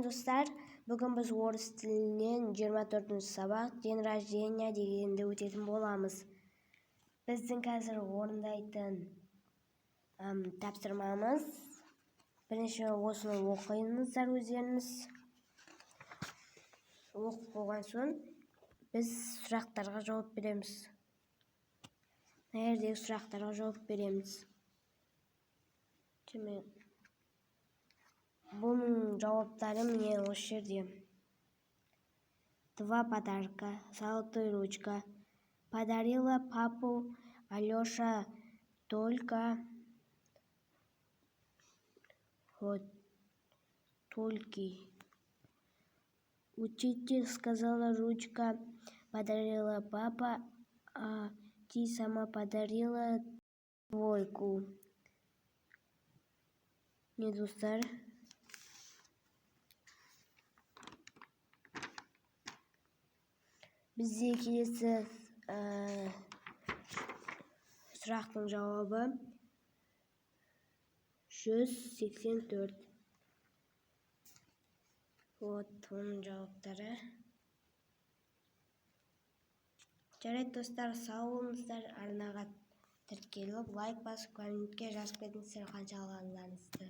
достар, бүгін біз орыс тілінен 24-ші сабақ день рождения дегенді өтетін боламыз. Біздің қазір орындайтын тапсырмамыз. Бірінші осыны оқыңыздар өздеріңіз. Оқып болған соң біз сұрақтарға жауап береміз. Мына сұрақтарға жауап береміз. Бұның жауаптары міне осы жерде. 2 подарка, золотой ручка. Подарила папу Алёша только Учитель сказала, ручка подарила папа, а ты сама подарила 2. Не, достар. Бізде келесі сұрақтың жауабы 184. Оның жауаптары. Жарайды достар, сау болыңыздар. Арнаға тіркеліп, лайк басып, комментке жазып кетіңіздер қанша алғандарыңызды.